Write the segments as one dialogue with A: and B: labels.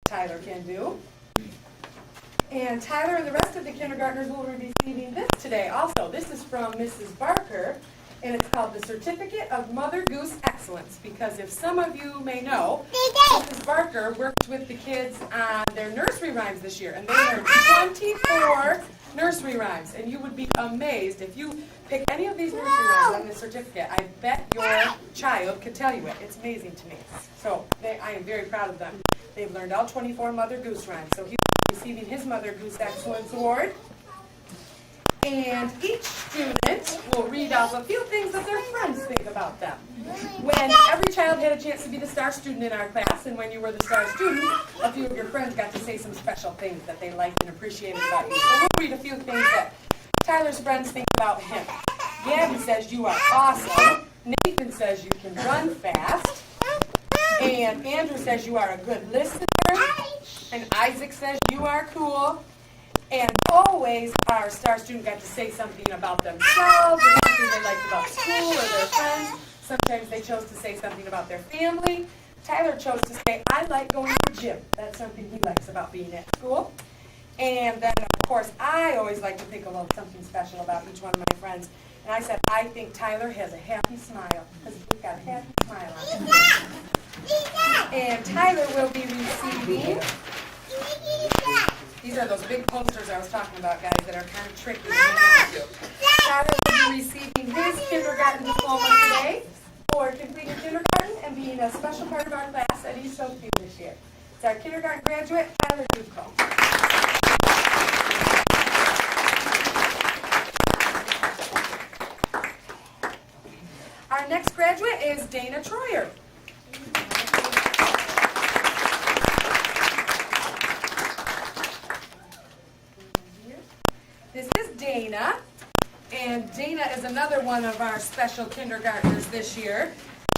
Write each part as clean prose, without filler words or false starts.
A: Tyler can do. And Tyler and the rest of the kindergartners will be receiving this today also. This is from Mrs. Barker, and it's called the Certificate of Mother Goose Excellence, because if some of you may know, Mrs. Barker worked with the kids on their nursery rhymes this year, and they learned 24 nursery rhymes, and you would be amazed if you pick any of these nursery rhymes on this certificate. I bet your child could tell you it. It's amazing to me. So I am very proud of them. They've learned all 24 Mother Goose rhymes, so he will be receiving his Mother Goose Excellence Award. And each student will read off a few things that their friends think about them. When every child had a chance to be the star student in our class, and when you were the star student, a few of your friends got to say some special things that they liked and appreciated about you. So we'll read a few things that Tyler's friends think about him. Gabby says you are awesome. Nathan says you can run fast. And Andrew says you are a good listener. And Isaac says you are cool. And always our star student got to say something about themselves or something they liked about school or their friends. Sometimes they chose to say something about their family. Tyler chose to say, I like going to the gym. That's something he likes about being at school. And then, of course, I always like to think about something special about each one of my friends. And I said, I think Tyler has a happy smile, because he's got a happy smile on him. And Tyler will be receiving, these are those big posters I was talking about, guys, that are kind of tricky to hang on to. Tyler will be receiving his kindergarten diploma today for completing kindergarten and being a special part of our class at East Oakview this year. It's our kindergarten graduate, Tyler Duco. Our next graduate is Dana Troyer. This is Dana, and Dana is another one of our special kindergartners this year.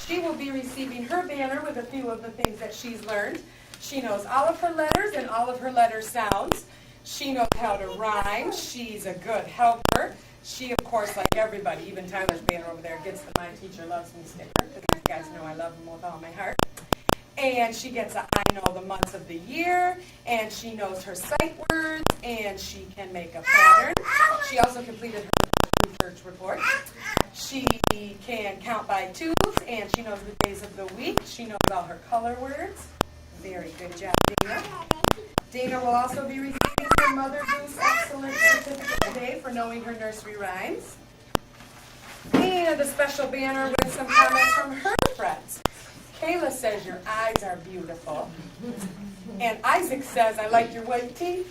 A: She will be receiving her banner with a few of the things that she's learned. She knows all of her letters and all of her letter sounds. She knows how to rhyme. She's a good helper. She, of course, like everybody, even Tyler's banner over there, gets the My Teacher Loves Me sticker, because you guys know I love them with all my heart. And she gets a I know the months of the year, and she knows her sight words, and she can make a pattern. She also completed her research report. She can count by twos, and she knows the days of the week. She knows all her color words. Very good job, Dana. Dana will also be receiving her Mother Goose Excellence Certificate today for knowing her nursery rhymes. And a special banner with some comments from her friends. Kayla says your eyes are beautiful. And Isaac says, I like your white teeth.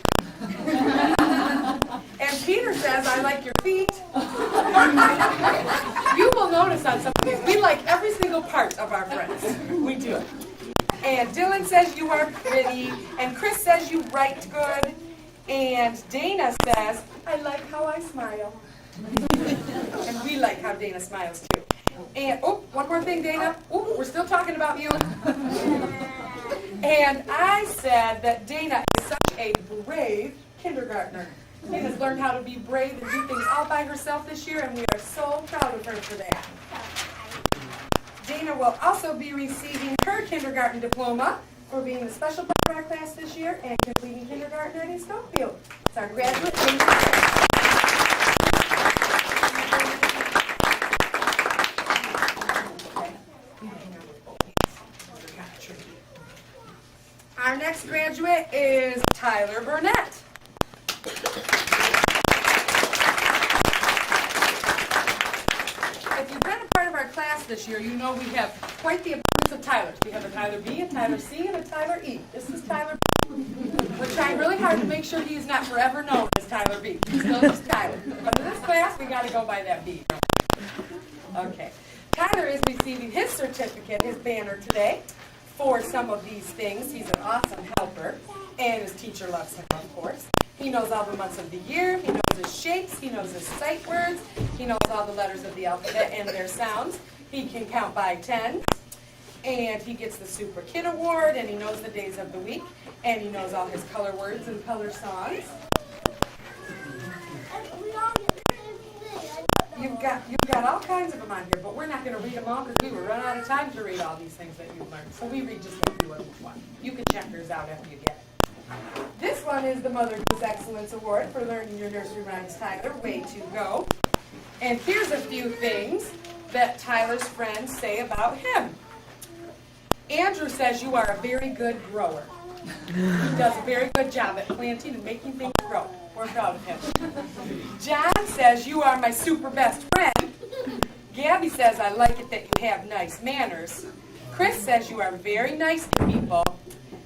A: And Peter says, I like your feet. You will notice on some of these, we like every single part of our friends. We do. And Dylan says you are pretty. And Chris says you write good. And Dana says, I like how I smile. And we like how Dana smiles too. And, oh, one more thing, Dana. Oh, we're still talking about you. And I said that Dana is such a brave kindergartner. Dana's learned how to be brave and do things all by herself this year, and we are so proud of her for that. Dana will also be receiving her kindergarten diploma for being a special part of our class this year and completing kindergarten at East Oakview. It's our graduate, Dana. Our next graduate is Tyler Burnett. If you've been a part of our class this year, you know we have quite the abundance of Tylers. We have a Tyler B, a Tyler C, and a Tyler E. This is Tyler B. We're trying really hard to make sure he is not forever known as Tyler B. He's still just Tyler. But in this class, we got to go by that B. Okay. Tyler is receiving his certificate, his banner today, for some of these things. He's an awesome helper, and his teacher loves him, of course. He knows all the months of the year. He knows his shapes. He knows his sight words. He knows all the letters of the alphabet and their sounds. He can count by 10. And he gets the Super Kid Award, and he knows the days of the week, and he knows all his color words and color songs. You've you've got all kinds of them on here, but we're not going to read them all because we will run out of time to read all these things that you've learned. So we read just a few of each one. You can check yours out after you get it. This one is the Mother Goose Excellence Award for learning your nursery rhymes, Tyler. Way to go. And here's a few things that Tyler's friends say about him. Andrew says you are a very good grower. He does a very good job at planting and making things grow. We're proud of him. John says you are my super best friend. Gabby says I like it that you have nice manners. Chris says you are very nice to people.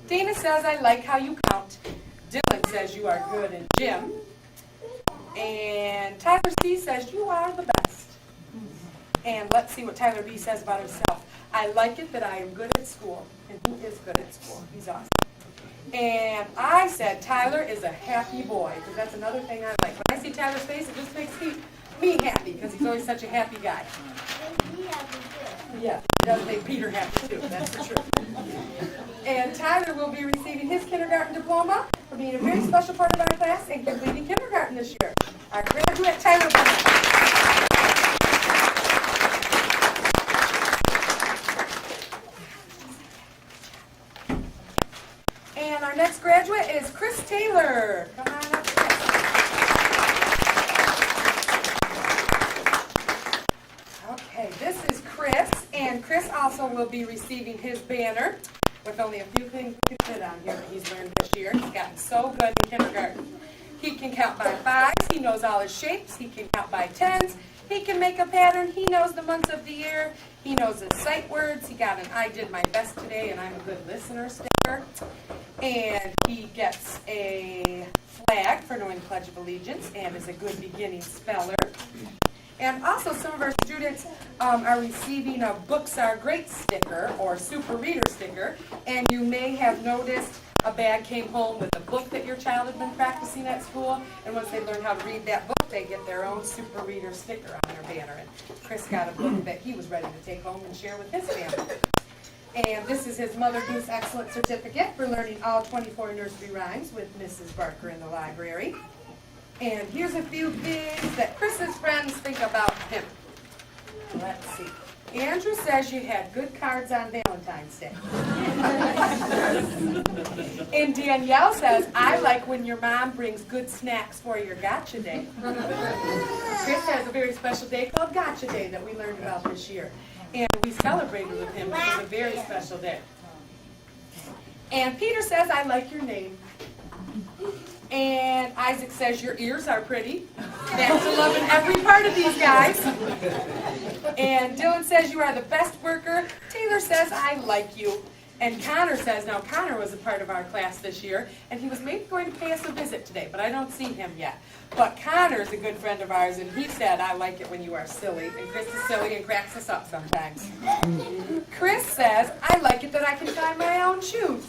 A: Dana says I like how you count. Dylan says you are good in gym. And Tyler C says you are the best. And let's see what Tyler B says about himself. I like it that I am good at school. And he is good at school. He's awesome. And I said Tyler is a happy boy, because that's another thing I like. When I see Tyler's face, it just makes me happy, because he's always such a happy guy. Yeah, it does make Peter happy too, that's for sure. And Tyler will be receiving his kindergarten diploma for being a very special part of our class and completing kindergarten this year. Our graduate, Tyler Bennett. And our next graduate is Chris Taylor. Come on up, Chris. Okay, this is Chris, and Chris also will be receiving his banner with only a few things we can fit on here that he's learned this year. He's gotten so good in kindergarten. He can count by fives, he knows all his shapes, he can count by tens, he can make a pattern, he knows the months of the year, he knows his sight words, he got an I did my best today and I'm a good listener sticker. And he gets a flag for knowing the Pledge of Allegiance and is a good beginning speller. And also some of our students are receiving a Books Are Great sticker or Super Reader sticker. And you may have noticed a bag came home with a book that your child had been practicing at school. And once they learn how to read that book, they get their own Super Reader sticker on their banner. And Chris got a book that he was ready to take home and share with his family. And this is his Mother Goose Excellence Certificate for learning all 24 nursery rhymes with Mrs. Barker in the library. And here's a few things that Chris's friends think about him. Let's see. Andrew says you had good cards on Valentine's Day. And Danielle says, I like when your mom brings good snacks for your gotcha day. Chris has a very special day called Gotcha Day that we learned about this year. And we celebrated with him. It was a very special day. And Peter says, I like your name. And Isaac says, your ears are pretty. That's a love in every part of these guys. And Dylan says, you are the best worker. Taylor says, I like you. And Connor says, now Connor was a part of our class this year, and he was maybe going to pay us a visit today, but I don't see him yet. But Connor's a good friend of ours, and he said, I like it when you are silly. And Chris is silly and cracks us up sometimes. Chris says, I like it that I can tie my own shoes.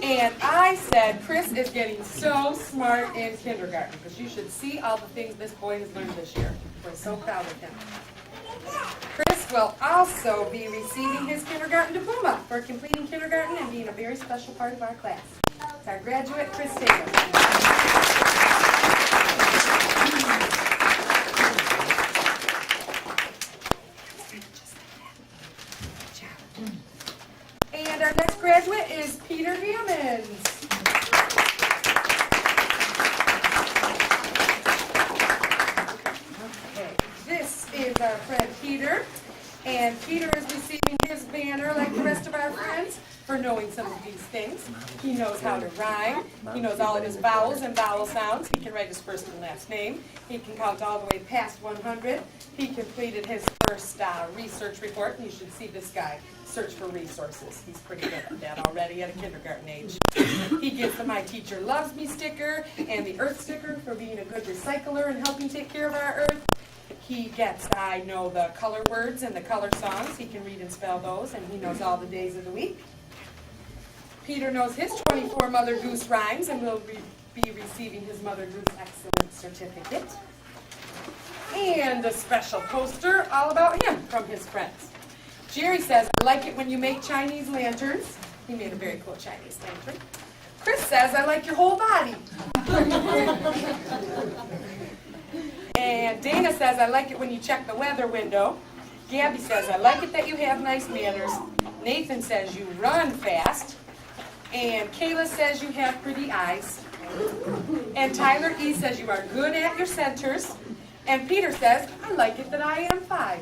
A: And I said, Chris is getting so smart in kindergarten, because you should see all the things this boy has learned this year. We're so proud of him. Chris will also be receiving his kindergarten diploma for completing kindergarten and being a very special part of our class. It's our graduate, Chris Taylor. And our next graduate is Peter Hammonds. Okay, this is our friend Peter, and Peter is receiving his banner like the rest of our friends for knowing some of these things. He knows how to rhyme. He knows all of his vowels and vowel sounds. He can write his first and last name. He can count all the way past 100. He completed his first research report, and you should see this guy search for resources. He's pretty good at that already at a kindergarten age. He gets the My Teacher Loves Me sticker and the Earth sticker for being a good recycler and helping take care of our Earth. He gets, I know the color words and the color songs. He can read and spell those, and he knows all the days of the week. Peter knows his 24 Mother Goose rhymes and will be receiving his Mother Goose Excellence Certificate. And a special poster all about him from his friends. Jerry says, I like it when you make Chinese lanterns. He made a very cool Chinese lantern. Chris says, I like your whole body. And Dana says, I like it when you check the weather window. Gabby says, I like it that you have nice manners. Nathan says, you run fast. And Kayla says, you have pretty eyes. And Tyler E. says, you are good at your centers. And Peter says, I like it that I am 5.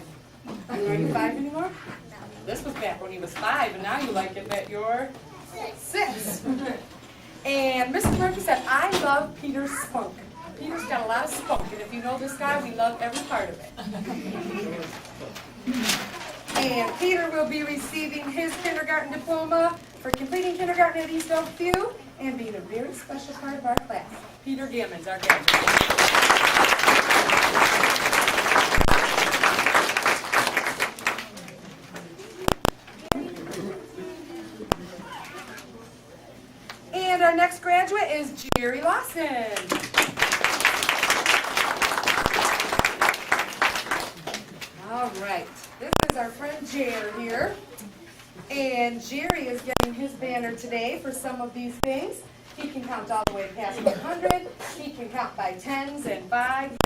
A: Are you 5 anymore? This was back when he was 5, and now you like it that you're 6. And Mrs. Murphy said, I love Peter's spunk. Peter's got a lot of spunk, and if you know this guy, we love every part of it. And Peter will be receiving his kindergarten diploma for completing kindergarten at East Oakview and being a very special part of our class. Peter Gammons, our graduate. And our next graduate is Jerry Lawson. All right, this is our friend Jerry here. And Jerry is getting his banner today for some of these things. He can count all the way past 100. He can count by 10s and 5s and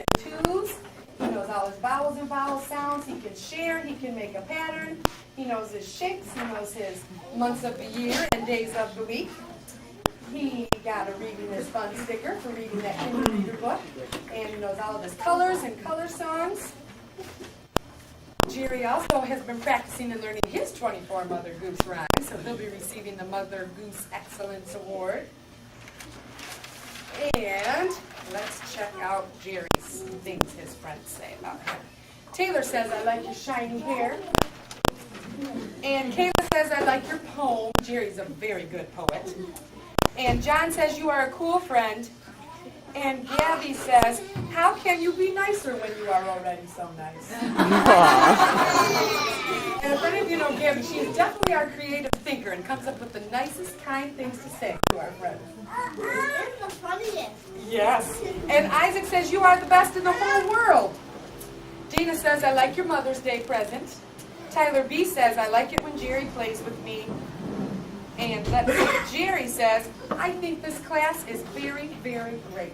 A: 2s. He knows all his vowels and vowel sounds. He can share. He can make a pattern. He knows his shapes. He knows his months of the year and days of the week. He got a Reading Is Fun sticker for reading that Kinder Reader book. And he knows all of his colors and color songs. Jerry also has been practicing and learning his 24 Mother Goose rhymes, so he'll be receiving the Mother Goose Excellence Award. And let's check out Jerry's things his friends say about him. Taylor says, I like your shiny hair. And Kayla says, I like your poem. Jerry's a very good poet. And John says, you are a cool friend. And Gabby says, how can you be nicer when you are already so nice? And if any of you know Gabby, she is definitely our creative thinker and comes up with the nicest, kind things to say to our friends.
B: That's the funniest.
A: Yes. And Isaac says, you are the best in the whole world. Dina says, I like your Mother's Day present. Tyler B. says, I like it when Jerry plays with me. And let's see, Jerry says, I think this class is very, very great.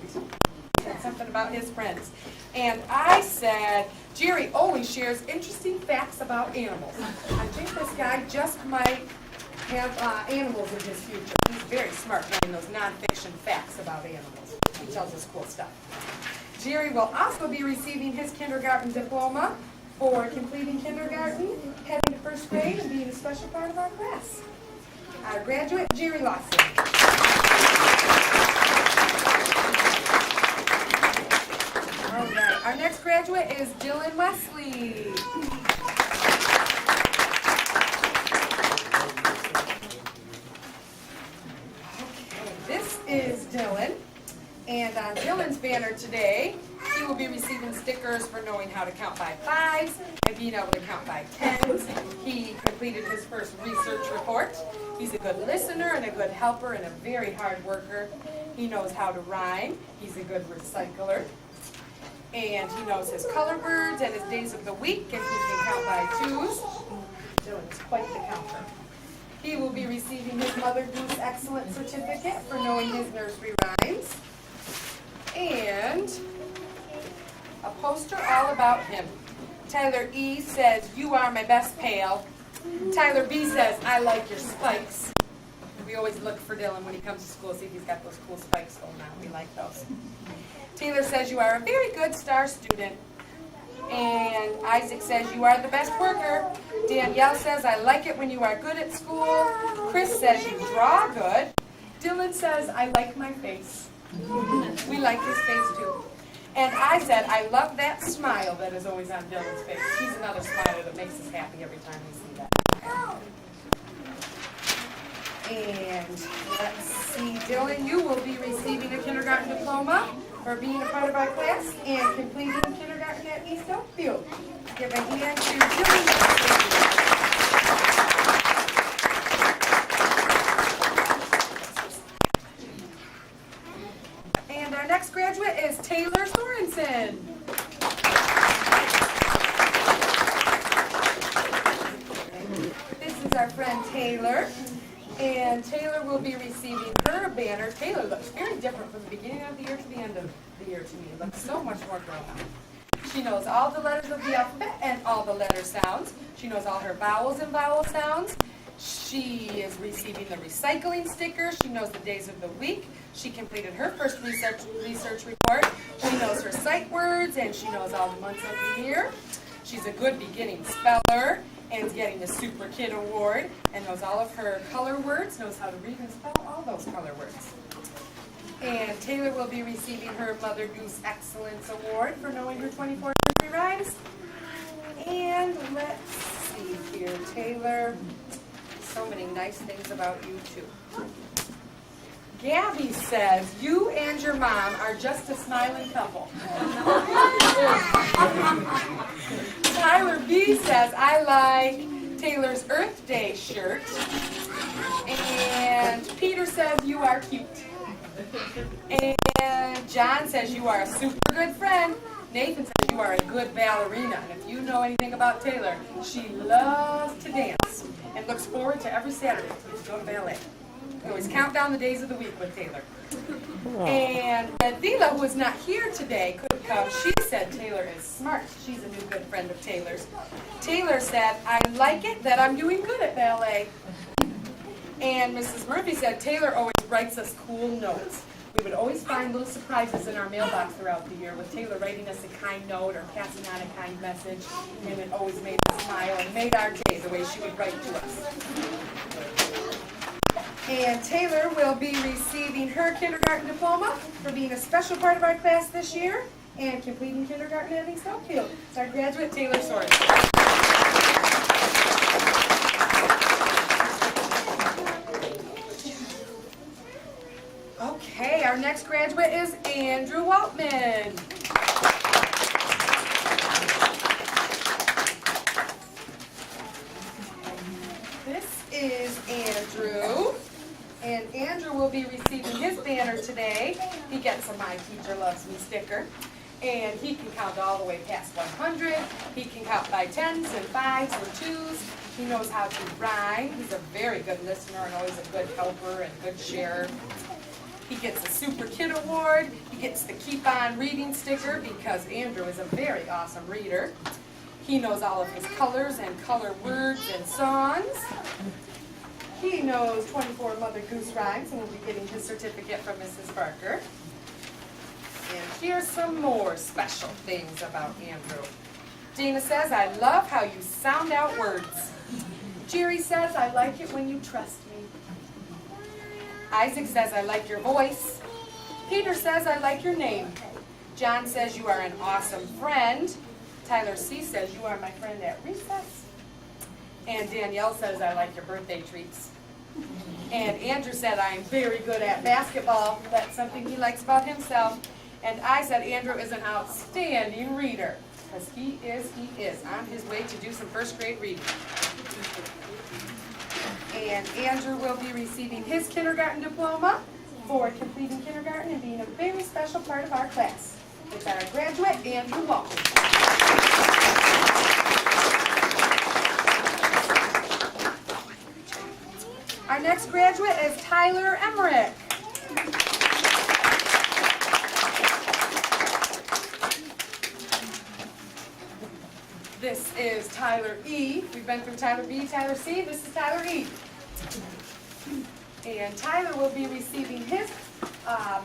A: That's something about his friends. And I said, Jerry always shares interesting facts about animals. I think this guy just might have animals in his future. He's very smart writing those nonfiction facts about animals. He tells us cool stuff. Jerry will also be receiving his kindergarten diploma for completing kindergarten, heading to first grade, and being a special part of our class. Our graduate, Jerry Lawson. All right, our next graduate is Dylan Wesley. Okay, this is Dylan, and on Dylan's banner today, he will be receiving stickers for knowing how to count by 5s and being able to count by 10s. He completed his first research report. He's a good listener and a good helper and a very hard worker. He knows how to rhyme. He's a good recycler. And he knows his color words and his days of the week, and he can count by 2s. Dylan's quite the counter. He will be receiving his Mother Goose Excellence Certificate for knowing his nursery rhymes. And a poster all about him. Tyler E. says, you are my best pal. Tyler B. says, I like your spikes. We always look for Dylan when he comes to school, see if he's got those cool spikes going on. We like those. Taylor says, you are a very good star student. And Isaac says, you are the best worker. Danielle says, I like it when you are good at school. Chris says, you draw good. Dylan says, I like my face. We like his face too. And I said, I love that smile that is always on Dylan's face. He's another smiler that makes us happy every time we see that. And let's see, Dylan, you will be receiving a kindergarten diploma for being a part of our class and completing kindergarten at East Oakview. Give a hand to Dylan. And our next graduate is Taylor Sorensen. This is our friend Taylor. And Taylor will be receiving her banner. Taylor looks very different from the beginning of the year to the end of the year to me. Looks so much more grown up. She knows all the letters of the alphabet and all the letter sounds. She knows all her vowels and vowel sounds. She is receiving the recycling sticker. She knows the days of the week. She completed her first research report. She knows her sight words, and she knows all the months of the year. She's a good beginning speller and is getting the Super Kid Award, and knows all of her color words, knows how to read and spell all those color words. And Taylor will be receiving her Mother Goose Excellence Award for knowing her 24 nursery rhymes. And let's see here, Taylor. So many nice things about you, too. Gabby says, you and your mom are just a smiling couple. Tyler B says, I like Taylor's Earth Day shirt. And Peter says, you are cute. And John says, you are a super good friend. Nathan says, you are a good ballerina. And if you know anything about Taylor, she loves to dance and looks forward to every Saturday to go to ballet. We always count down the days of the week with Taylor. And Adila, who is not here today, could come. She said Taylor is smart. She's a new good friend of Taylor's. Taylor said, I like it that I'm doing good at ballet. And Mrs. Murphy said, Taylor always writes us cool notes. We would always find little surprises in our mailbox throughout the year with Taylor writing us a kind note or passing on a kind message, and it always made us smile and made our day the way she would write to us. And Taylor will be receiving her kindergarten diploma for being a special part of our class this year and completing kindergarten at Stonefield. It's our graduate, Taylor Sorensen. Okay, our next graduate is Andrew Waltman. This is Andrew, and Andrew will be receiving his banner today. He gets a My Teacher Loves Me sticker, and he can count all the way past 100. He can count by tens and fives and twos. He knows how to rhyme. He's a very good listener and always a good helper and good sharer. He gets a Super Kid Award. He gets the Keep On Reading sticker because Andrew is a very awesome reader. He knows all of his colors and color words and songs. He knows 24 Mother Goose rhymes and will be getting his certificate from Mrs. Barker. And here's some more special things about Andrew. Dana says, I love how you sound out words. Jerry says, I like it when you trust me. Isaac says, I like your voice. Peter says, I like your name. John says, you are an awesome friend. Tyler C. says, you are my friend at recess. And Danielle says, I like your birthday treats. And Andrew said, I am very good at basketball. That's something he likes about himself. And I said, Andrew is an outstanding reader. Because he is on his way to do some first grade reading. And Andrew will be receiving his kindergarten diploma for completing kindergarten and being a very special part of our class. It's our graduate, Andrew Walton. Our next graduate is Tyler Emmerich. This is Tyler E. We've been through Tyler B, Tyler C. This is Tyler E. And Tyler will be receiving his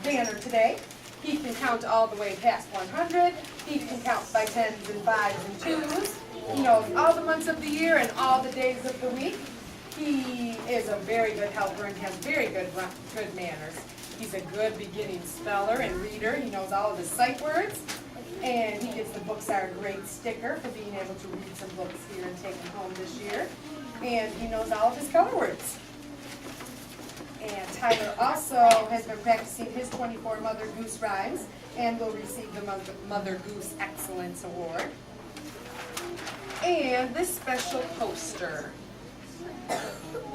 A: banner today. He can count all the way past 100. He can count by tens and fives and twos. He knows all the months of the year and all the days of the week. He is a very good helper and has very good manners. He's a good beginning speller and reader. He knows all of his sight words. And he gets the Books Are Great sticker for being able to read some books here and take them home this year. And he knows all of his color words. And Tyler also has been practicing his 24 Mother Goose rhymes and will receive the Mother Goose Excellence Award. And this special poster.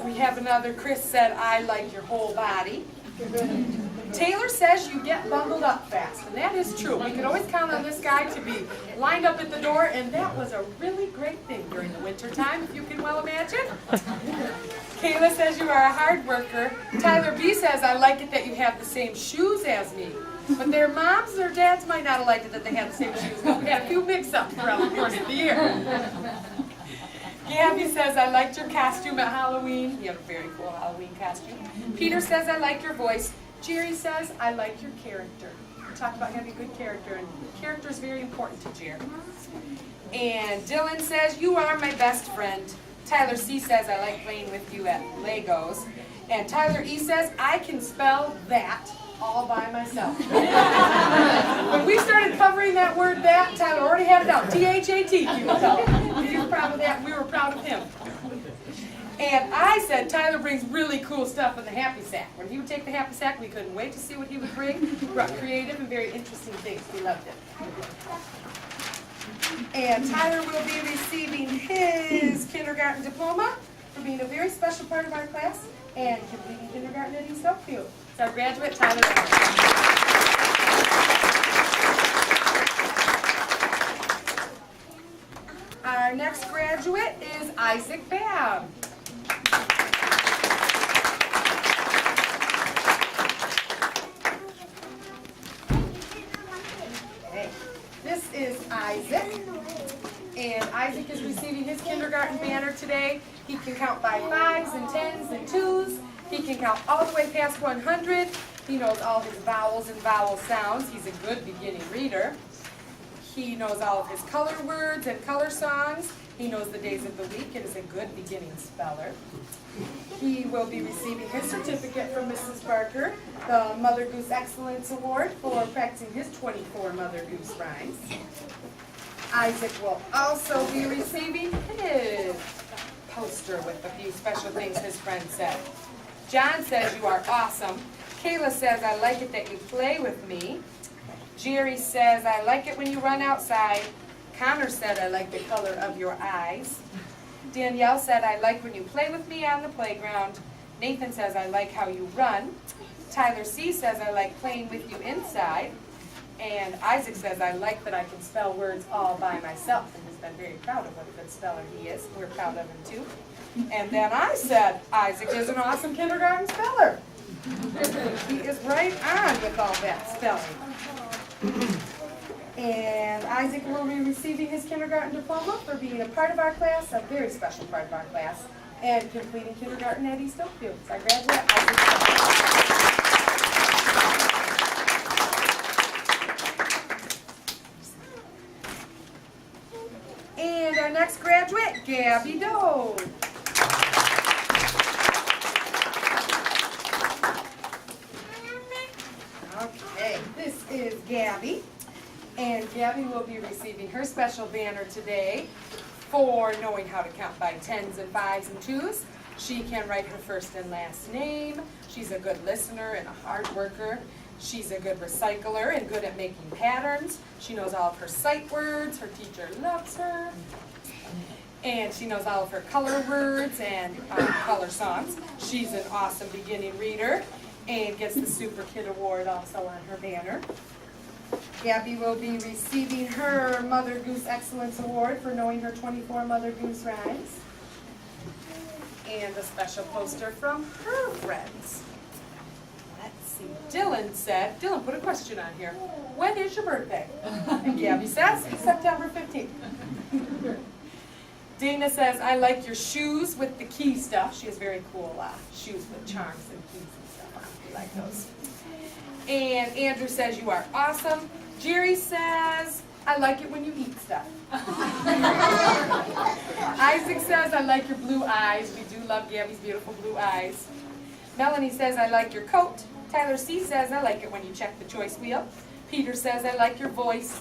A: We have another, Chris said, I like your whole body. Taylor says you get bundled up fast, and that is true. We can always count on this guy to be lined up at the door, and that was a really great thing during the winter time, if you can well imagine. Kayla says you are a hard worker. Tyler B says, I like it that you have the same shoes as me. But their moms or dads might not have liked it that they had the same shoes. We had a few mix-ups throughout the course of the year. Gabby says, I liked your costume at Halloween. You have a very cool Halloween costume. Peter says, I like your voice. Jerry says, I like your character. We talk about having a good character, and character is very important to Jerry. And Dylan says, you are my best friend. Tyler C says, I like playing with you at Legos. And Tyler E says, I can spell that all by myself. When we started covering that word that, Tyler already had it down. T-H-A-T, you can tell. He was proud of that, and we were proud of him. And I said, Tyler brings really cool stuff in the Happy Sack. When he would take the Happy Sack, we couldn't wait to see what he would bring. He brought creative and very interesting things. We loved it. And Tyler will be receiving his kindergarten diploma for being a very special part of our class and completing kindergarten at East Oakview. It's our graduate, Tyler. Our next graduate is Isaac Babb. Okay. This is Isaac, and Isaac is receiving his kindergarten banner today. He can count by 5s and 10s and 2s. He can count all the way past 100. He knows all his vowels and vowel sounds. He's a good beginning reader. He knows all of his color words and color songs. He knows the days of the week and is a good beginning speller. He will be receiving his certificate from Mrs. Barker, the Mother Goose Excellence Award for practicing his 24 Mother Goose rhymes. Isaac will also be receiving his poster with a few special things his friend said. John says you are awesome. Kayla says I like it that you play with me. Jerry says I like it when you run outside. Connor said I like the color of your eyes. Danielle said I like when you play with me on the playground. Nathan says I like how you run. Tyler C says I like playing with you inside. And Isaac says I like that I can spell words all by myself, and has been very proud of what a good speller he is. We're proud of him too. And then I said Isaac is an awesome kindergarten speller. He is right on with all that spelling. And Isaac will be receiving his kindergarten diploma for being a part of our class, a very special part of our class, and completing kindergarten at East Oakview. So our graduate, Isaac. And our next graduate, Gabby Doe. Okay, this is Gabby. And Gabby will be receiving her special banner today for knowing how to count by 10s and 5s and 2s. She can write her first and last name. She's a good listener and a hard worker. She's a good recycler and good at making patterns. She knows all of her sight words. Her teacher loves her. And she knows all of her color words and color songs. She's an awesome beginning reader and gets the Super Kid Award also on her banner. Gabby will be receiving her Mother Goose Excellence Award for knowing her 24 Mother Goose rhymes. And a special poster from her friends. Let's see. Dylan put a question on here. When is your birthday? And Gabby says, September 15th. Dana says, I like your shoes with the key stuff. She has very cool shoes with charms and keys and stuff on. We like those. And Andrew says, you are awesome. Jerry says, I like it when you eat stuff. Isaac says, I like your blue eyes. We do love Gabby's beautiful blue eyes. Melanie says, I like your coat. Tyler C says, I like it when you check the choice wheel. Peter says, I like your voice.